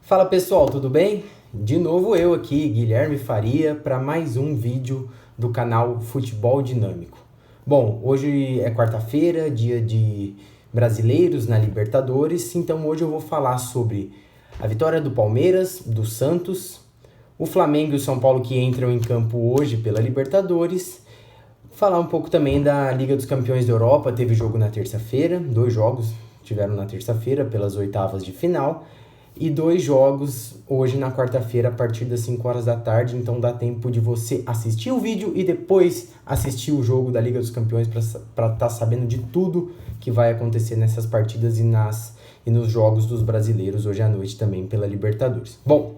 Fala pessoal, tudo bem? De novo eu aqui, Guilherme Faria, para mais um vídeo do canal Futebol Dinâmico. Bom, hoje é quarta-feira, dia de brasileiros na Libertadores, então hoje eu vou falar sobre a vitória do Palmeiras, do Santos, o Flamengo e o São Paulo que entram em campo hoje pela Libertadores, falar um pouco também da Liga dos Campeões da Europa, teve jogo na terça-feira, 2 jogos tiveram na terça-feira pelas oitavas de final, e 2 jogos hoje na quarta-feira a partir das 5 horas da tarde, então dá tempo de você assistir o vídeo e depois assistir o jogo da Liga dos Campeões para estar sabendo de tudo que vai acontecer nessas partidas e nos jogos dos brasileiros hoje à noite também pela Libertadores. Bom,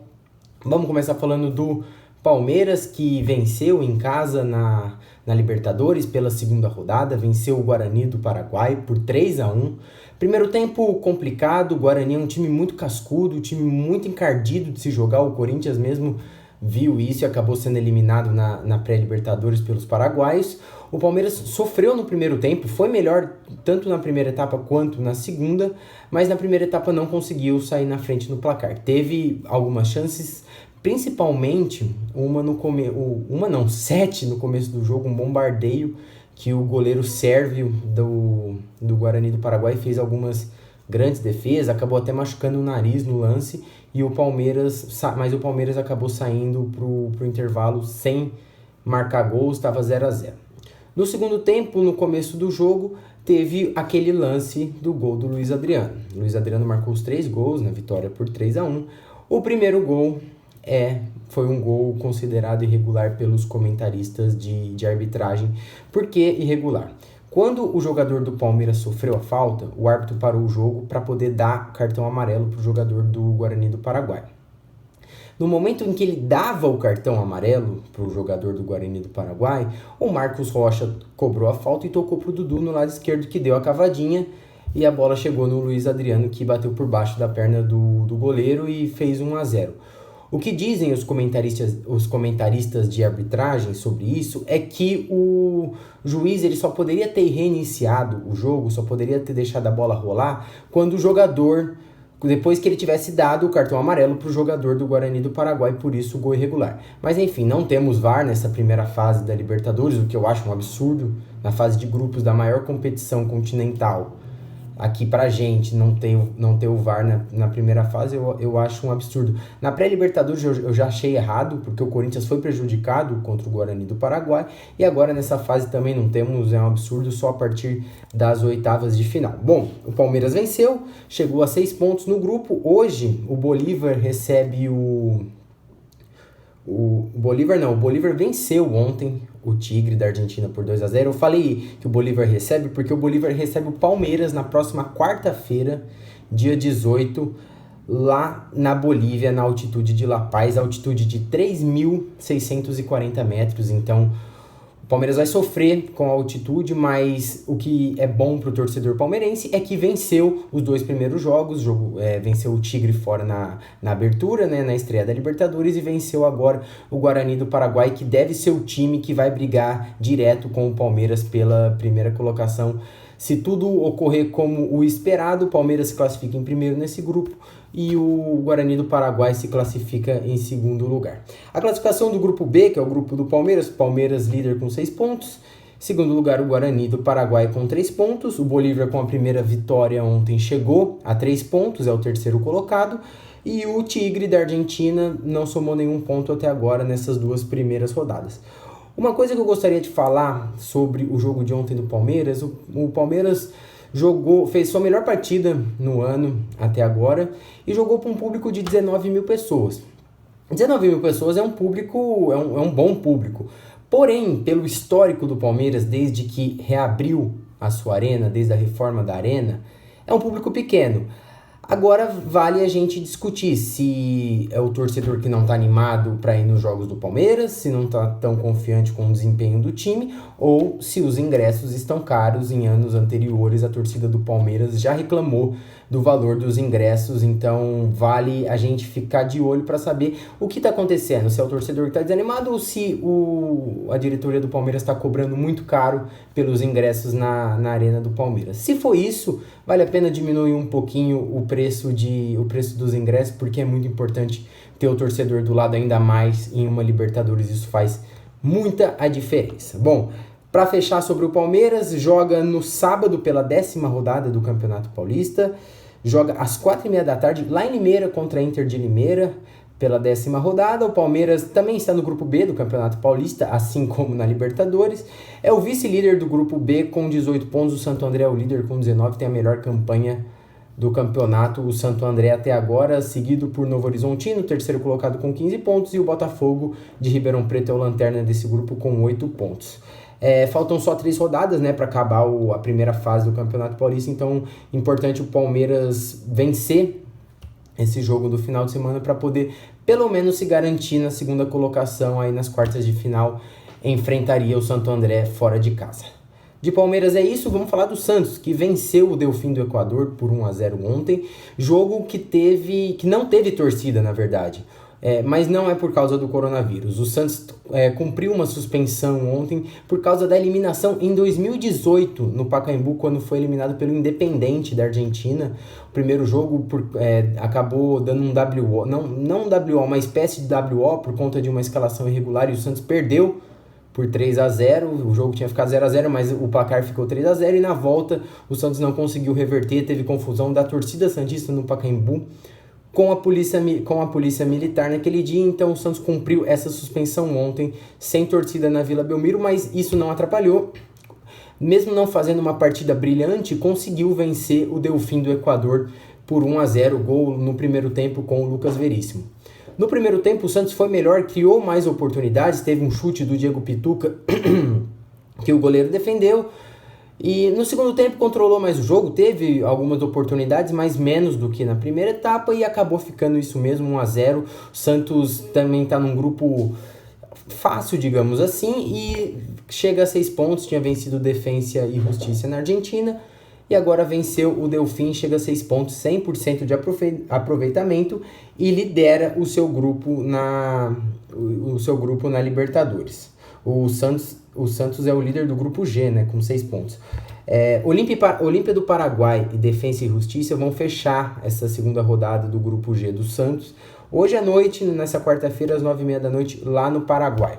vamos começar falando do Palmeiras, que venceu em casa na Libertadores pela segunda rodada, venceu o Guarani do Paraguai por 3-1. Primeiro tempo complicado, o Guarani é um time muito cascudo, um time muito encardido de se jogar, o Corinthians mesmo viu isso e acabou sendo eliminado na pré-Libertadores pelos paraguaios. O Palmeiras sofreu no primeiro tempo, foi melhor tanto na primeira etapa quanto na segunda, mas na primeira etapa não conseguiu sair na frente no placar. Teve algumas chances, principalmente sete no começo do jogo, um bombardeio que o goleiro sérvio do Guarani do Paraguai fez algumas grandes defesas, acabou até machucando o nariz no lance, mas o Palmeiras acabou saindo pro intervalo sem marcar gols, estava 0-0. No segundo tempo, no começo do jogo, teve aquele lance do gol do Luiz Adriano. O Luiz Adriano marcou os 3 gols na vitória por 3-1. O primeiro gol foi um gol considerado irregular pelos comentaristas de arbitragem. Por que irregular? Quando o jogador do Palmeiras sofreu a falta, o árbitro parou o jogo para poder dar cartão amarelo para o jogador do Guarani do Paraguai. No momento em que ele dava o cartão amarelo para o jogador do Guarani do Paraguai, o Marcos Rocha cobrou a falta e tocou para o Dudu no lado esquerdo, que deu a cavadinha, e a bola chegou no Luiz Adriano, que bateu por baixo da perna do goleiro e fez 1-0. O que dizem os comentaristas de arbitragem sobre isso é que o juiz ele só poderia ter reiniciado o jogo, só poderia ter deixado a bola rolar quando o jogador, depois que ele tivesse dado o cartão amarelo para o jogador do Guarani do Paraguai, por isso o gol irregular. Mas enfim, não temos VAR nessa primeira fase da Libertadores, o que eu acho um absurdo, na fase de grupos da maior competição continental. Aqui pra gente não ter o VAR na primeira fase, eu acho um absurdo. Na pré-Libertadores eu já achei errado, porque o Corinthians foi prejudicado contra o Guarani do Paraguai, e agora nessa fase também não temos, é um absurdo, só a partir das oitavas de final. Bom, o Palmeiras venceu, chegou a 6 pontos no grupo. Hoje o Bolívar recebe o Bolívar venceu ontem o Tigre da Argentina por 2-0. Eu falei que o Bolívar recebe porque o Bolívar recebe o Palmeiras na próxima quarta-feira, dia 18, lá na Bolívia, na altitude de La Paz, altitude de 3.640 metros. Então, o Palmeiras vai sofrer com a altitude, mas o que é bom para o torcedor palmeirense é que venceu os 2 primeiros jogos, venceu o Tigre fora na abertura, né, na estreia da Libertadores, e venceu agora o Guarani do Paraguai, que deve ser o time que vai brigar direto com o Palmeiras pela primeira colocação. Se tudo ocorrer como o esperado, o Palmeiras se classifica em primeiro nesse grupo e o Guarani do Paraguai se classifica em segundo lugar. A classificação do grupo B, que é o grupo do Palmeiras líder com 6 pontos. Segundo lugar, o Guarani do Paraguai com 3 pontos. O Bolívar, com a primeira vitória ontem, chegou a 3 pontos, é o terceiro colocado. E o Tigre da Argentina não somou nenhum ponto até agora nessas 2 primeiras rodadas. Uma coisa que eu gostaria de falar sobre o jogo de ontem do Palmeiras, o Palmeiras fez sua melhor partida no ano até agora e jogou para um público de 19 mil pessoas. 19 mil pessoas é um público, é um bom público. Porém, pelo histórico do Palmeiras, desde que reabriu a sua arena, desde a reforma da arena, é um público pequeno. Agora vale a gente discutir se é o torcedor que não está animado para ir nos jogos do Palmeiras, se não está tão confiante com o desempenho do time, ou se os ingressos estão caros. Em anos anteriores a torcida do Palmeiras já reclamou do valor dos ingressos, então vale a gente ficar de olho para saber o que está acontecendo, se é o torcedor que está desanimado ou se a diretoria do Palmeiras está cobrando muito caro pelos ingressos na Arena do Palmeiras. Se for isso, vale a pena diminuir um pouquinho o preço dos ingressos, porque é muito importante ter o torcedor do lado, ainda mais em uma Libertadores, isso faz muita a diferença. Bom, para fechar sobre o Palmeiras, joga no sábado pela 10ª rodada do Campeonato Paulista, joga às 4h30 da tarde lá em Limeira contra a Inter de Limeira pela 10ª rodada. O Palmeiras também está no grupo B do Campeonato Paulista, assim como na Libertadores. É o vice-líder do grupo B com 18 pontos, o Santo André é o líder com 19, tem a melhor campanha do campeonato, o Santo André até agora, seguido por Novo Horizontino, terceiro colocado com 15 pontos, e o Botafogo de Ribeirão Preto é o lanterna desse grupo com 8 pontos. Faltam só 3 rodadas, né, para acabar a primeira fase do Campeonato Paulista, então importante o Palmeiras vencer esse jogo do final de semana para poder pelo menos se garantir na segunda colocação, aí nas quartas de final enfrentaria o Santo André fora de casa. De Palmeiras é isso, vamos falar do Santos, que venceu o Delfim do Equador por 1-0 ontem, jogo que não teve torcida, na verdade. Mas não é por causa do coronavírus. O Santos cumpriu uma suspensão ontem por causa da eliminação em 2018 no Pacaembu, quando foi eliminado pelo Independiente da Argentina. O primeiro jogo acabou dando um WO, não um WO, uma espécie de WO por conta de uma escalação irregular, e o Santos perdeu por 3-0, o jogo tinha ficado 0-0, mas o placar ficou 3-0, e na volta o Santos não conseguiu reverter, teve confusão da torcida santista no Pacaembu com a polícia militar naquele dia, então o Santos cumpriu essa suspensão ontem, sem torcida na Vila Belmiro, mas isso não atrapalhou. Mesmo não fazendo uma partida brilhante, conseguiu vencer o Delfim do Equador por 1-0, gol no primeiro tempo com o Lucas Veríssimo. No primeiro tempo o Santos foi melhor, criou mais oportunidades, teve um chute do Diego Pituca que o goleiro defendeu, e no segundo tempo controlou mais o jogo, teve algumas oportunidades, mas menos do que na primeira etapa, e acabou ficando isso mesmo, 1-0. O Santos também está num grupo fácil, digamos assim, e chega a 6 pontos, tinha vencido Defensa e Justiça na Argentina, e agora venceu o Delfim, chega a 6 pontos, 100% de aproveitamento, e lidera o seu grupo na Libertadores. O Santos é o líder do grupo G, né, com 6 pontos. Olímpia do Paraguai e Defensa e Justiça vão fechar essa segunda rodada do grupo G do Santos hoje à noite, nessa quarta-feira, às 9h30 da noite, lá no Paraguai.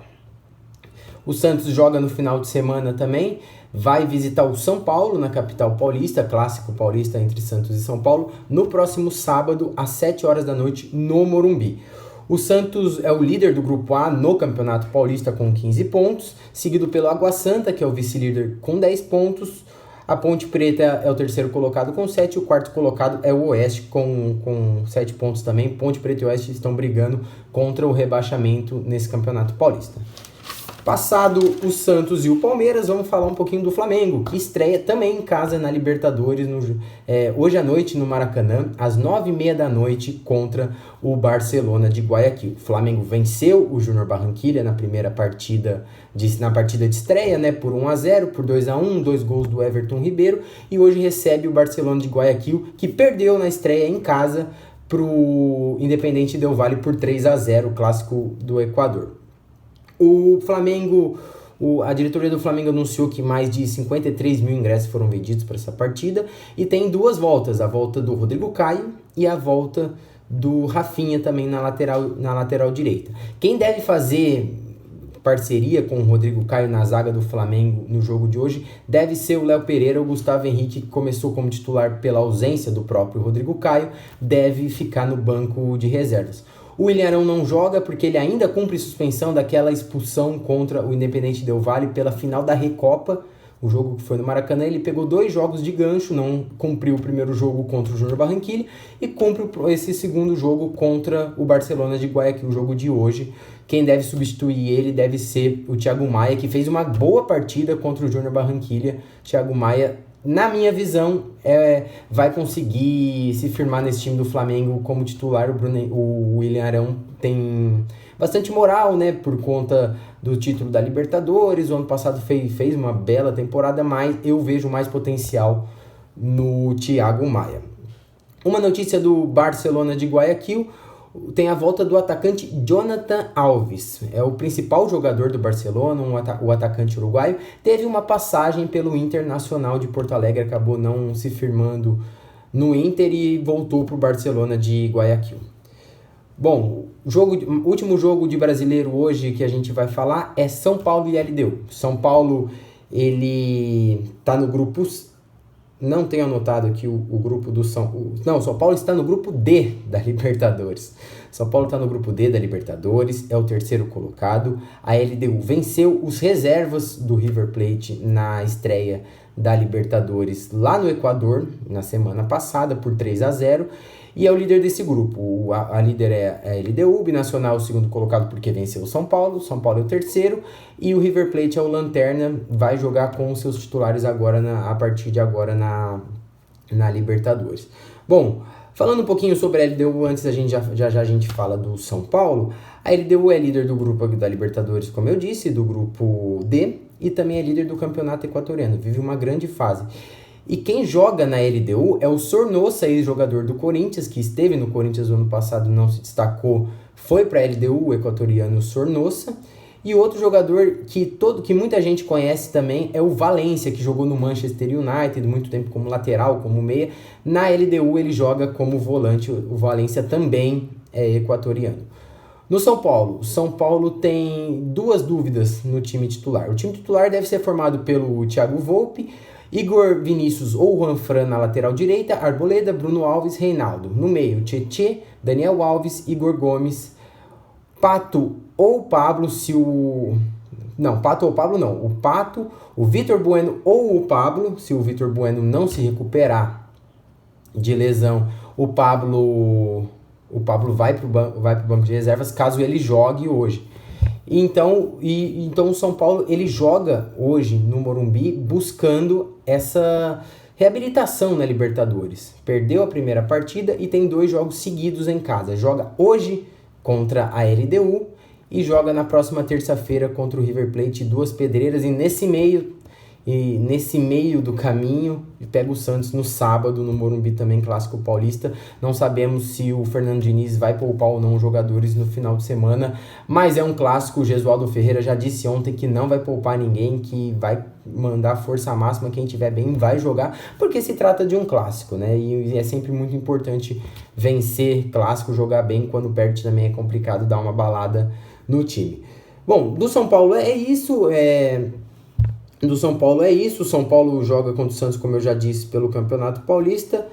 O Santos joga no final de semana também, vai visitar o São Paulo na capital paulista, clássico paulista entre Santos e São Paulo, no próximo sábado, às 7h da noite, no Morumbi. O Santos é o líder do Grupo A no Campeonato Paulista com 15 pontos, seguido pelo Água Santa, que é o vice-líder com 10 pontos. A Ponte Preta é o terceiro colocado com 7, e o quarto colocado é o Oeste com 7 pontos também. Ponte Preta e Oeste estão brigando contra o rebaixamento nesse Campeonato Paulista. Passado o Santos e o Palmeiras, vamos falar um pouquinho do Flamengo, que estreia também em casa na Libertadores hoje à noite no Maracanã, às 9h30 da noite, contra o Barcelona de Guayaquil. O Flamengo venceu o Júnior Barranquilla na partida de estreia, né, por 1-0, por 2-1, 2 gols do Everton Ribeiro, e hoje recebe o Barcelona de Guayaquil, que perdeu na estreia em casa para o Independiente Del Valle por 3-0, clássico do Equador. O Flamengo, a diretoria do Flamengo anunciou que mais de 53 mil ingressos foram vendidos para essa partida, e tem 2 voltas, a volta do Rodrigo Caio e a volta do Rafinha também na lateral direita. Quem deve fazer parceria com o Rodrigo Caio na zaga do Flamengo no jogo de hoje deve ser o Léo Pereira. O Gustavo Henrique, que começou como titular pela ausência do próprio Rodrigo Caio, deve ficar no banco de reservas. O Willian Arão não joga porque ele ainda cumpre suspensão daquela expulsão contra o Independiente Del Valle pela final da Recopa, o jogo que foi no Maracanã. Ele pegou 2 jogos de gancho, não cumpriu o primeiro jogo contra o Júnior Barranquilla e cumpre esse segundo jogo contra o Barcelona de Guayaquil, o jogo de hoje. Quem deve substituir ele deve ser o Thiago Maia, que fez uma boa partida contra o Júnior Barranquilla. Thiago Maia, na minha visão, vai conseguir se firmar nesse time do Flamengo como titular. O Willian Arão tem bastante moral, né, por conta do título da Libertadores. O ano passado fez uma bela temporada, mas eu vejo mais potencial no Thiago Maia. Uma notícia do Barcelona de Guayaquil, tem a volta do atacante Jonathan Alves. É o principal jogador do Barcelona, o atacante uruguaio. Teve uma passagem pelo Internacional de Porto Alegre, acabou não se firmando no Inter e voltou para o Barcelona de Guayaquil. Bom, último jogo de brasileiro hoje que a gente vai falar é São Paulo e LDU. São Paulo, ele está no grupo... Não tenho anotado aqui o grupo do São Paulo está no grupo D da Libertadores. São Paulo está no grupo D da Libertadores, é o terceiro colocado. A LDU venceu os reservas do River Plate na estreia da Libertadores lá no Equador, na semana passada, por 3-0. E é o líder desse grupo. A líder é a LDU, o Binacional é o segundo colocado porque venceu o São Paulo é o terceiro, e o River Plate é o lanterna, vai jogar com os seus titulares agora a partir de agora na Libertadores. Bom, falando um pouquinho sobre a LDU, antes a gente fala do São Paulo. A LDU é líder do grupo da Libertadores, como eu disse, do grupo D, e também é líder do campeonato equatoriano, vive uma grande fase. E quem joga na LDU é o Sornosa, ex-jogador do Corinthians, que esteve no Corinthians no ano passado, não se destacou, foi para a LDU, o equatoriano Sornosa. E outro jogador que muita gente conhece também é o Valência, que jogou no Manchester United muito tempo como lateral, como meia. Na LDU ele joga como volante, o Valência também é equatoriano. No São Paulo tem duas dúvidas no time titular. O time titular deve ser formado pelo Thiago Volpi, Igor Vinícius ou Juanfran na lateral direita, Arboleda, Bruno Alves, Reinaldo. No meio, Tietê, Daniel Alves, Igor Gomes, Pato ou Pablo, o Pato, o Vitor Bueno ou o Pablo, se o Vitor Bueno não se recuperar de lesão, o Pablo vai pro banco de reservas caso ele jogue hoje. Então o São Paulo ele joga hoje no Morumbi buscando essa reabilitação na Libertadores. Perdeu a primeira partida e tem 2 jogos seguidos em casa. Joga hoje contra a LDU e joga na próxima terça-feira contra o River Plate, 2 pedreiras, e nesse meio do caminho pega o Santos no sábado no Morumbi, também clássico paulista. Não sabemos se o Fernando Diniz vai poupar ou não jogadores no final de semana, mas é um clássico. O Gesualdo Ferreira já disse ontem que não vai poupar ninguém, que vai mandar força máxima, quem estiver bem vai jogar, porque se trata de um clássico, né? E é sempre muito importante vencer clássico, jogar bem. Quando perde também é complicado dar uma balada no time. Bom, do São Paulo é isso, o São Paulo joga contra o Santos, como eu já disse, pelo Campeonato Paulista.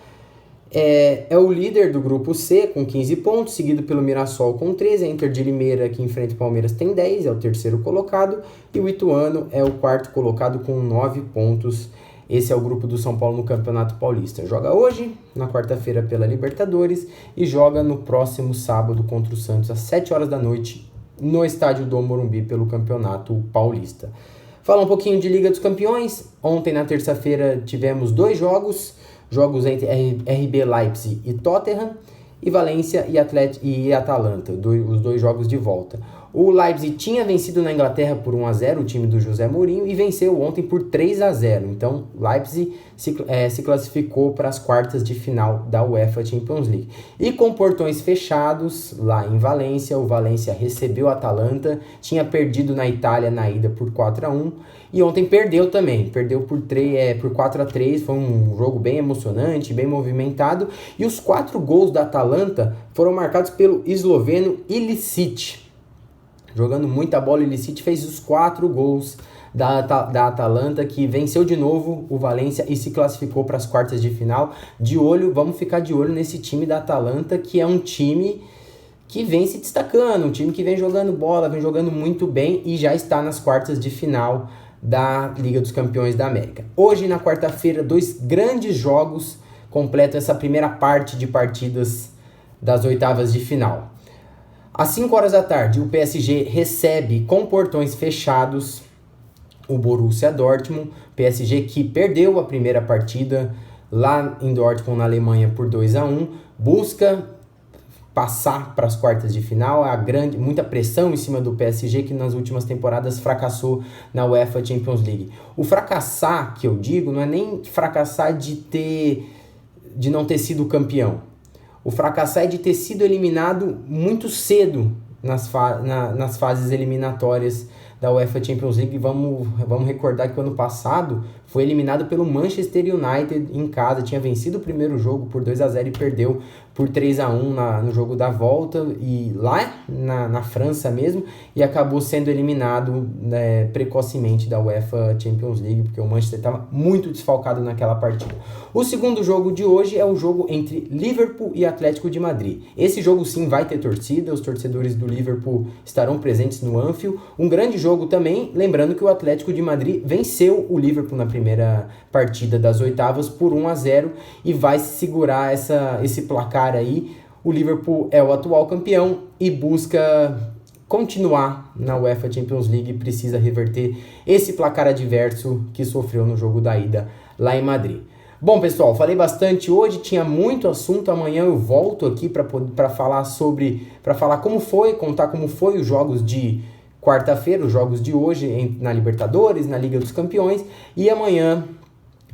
É o líder do grupo C com 15 pontos, seguido pelo Mirassol com 13. A Inter de Limeira, que enfrenta o Palmeiras, tem 10, é o terceiro colocado. E o Ituano é o quarto colocado com 9 pontos. Esse é o grupo do São Paulo no Campeonato Paulista. Joga hoje, na quarta-feira, pela Libertadores, e joga no próximo sábado contra o Santos, às 7 horas da noite, no estádio do Morumbi, pelo Campeonato Paulista. Falar um pouquinho de Liga dos Campeões. Ontem, na terça-feira, tivemos 2 jogos entre RB Leipzig e Tottenham, e Valência e Atalanta, os 2 jogos de volta. O Leipzig tinha vencido na Inglaterra por 1-0, o time do José Mourinho, e venceu ontem por 3-0. Então, Leipzig se classificou para as quartas de final da UEFA Champions League. E com portões fechados, lá em Valência, o Valência recebeu a Atalanta, tinha perdido na Itália na ida por 4-1, e ontem perdeu também, perdeu por 4-3, foi um jogo bem emocionante, bem movimentado, e os 4 gols da Atalanta foram marcados pelo esloveno Ilicic. Jogando muita bola, o Ilicic fez os 4 gols da Atalanta, que venceu de novo o Valência e se classificou para as quartas de final. Vamos ficar de olho nesse time da Atalanta, que é um time que vem se destacando, um time que vem jogando bola, vem jogando muito bem e já está nas quartas de final da Liga dos Campeões da América. Hoje, na quarta-feira, 2 grandes jogos completam essa primeira parte de partidas das oitavas de final. Às 5 horas da tarde, o PSG recebe com portões fechados o Borussia Dortmund. PSG que perdeu a primeira partida lá em Dortmund, na Alemanha, por 2-1. Busca passar para as quartas de final. Muita pressão em cima do PSG, que nas últimas temporadas fracassou na UEFA Champions League. O fracassar, que eu digo, não é nem fracassar de ter de não ter sido campeão. O fracassar é de ter sido eliminado muito cedo nas fases eliminatórias da UEFA Champions League. Vamos recordar que o ano passado foi eliminado pelo Manchester United em casa, tinha vencido o primeiro jogo por 2-0 e perdeu por 3-1 no jogo da volta, e lá na França mesmo, e acabou sendo eliminado precocemente da UEFA Champions League, porque o Manchester estava muito desfalcado naquela partida. O segundo jogo de hoje é o jogo entre Liverpool e Atlético de Madrid. Esse jogo sim vai ter torcida, os torcedores do Liverpool estarão presentes no Anfield. Um grande jogo também, lembrando que o Atlético de Madrid venceu o Liverpool na primeira partida das oitavas por 1-0 e vai segurar esse placar aí. O Liverpool é o atual campeão e busca continuar na UEFA Champions League, precisa reverter esse placar adverso que sofreu no jogo da ida lá em Madrid. Bom, pessoal, falei bastante hoje, tinha muito assunto. Amanhã eu volto aqui para falar como foi, contar como foi os jogos de quarta-feira, os jogos de hoje na Libertadores, na Liga dos Campeões, e amanhã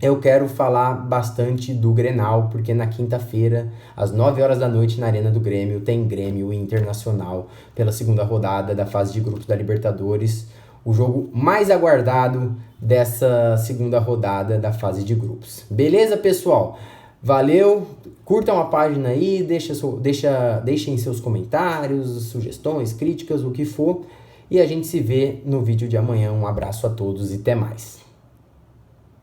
eu quero falar bastante do Grenal, porque na quinta-feira, às 9 horas da noite, na Arena do Grêmio, tem Grêmio Internacional pela segunda rodada da fase de grupos da Libertadores, o jogo mais aguardado dessa segunda rodada da fase de grupos. Beleza, pessoal? Valeu, curtam a página aí, deixem seus comentários, sugestões, críticas, o que for, e a gente se vê no vídeo de amanhã. Um abraço a todos e até mais.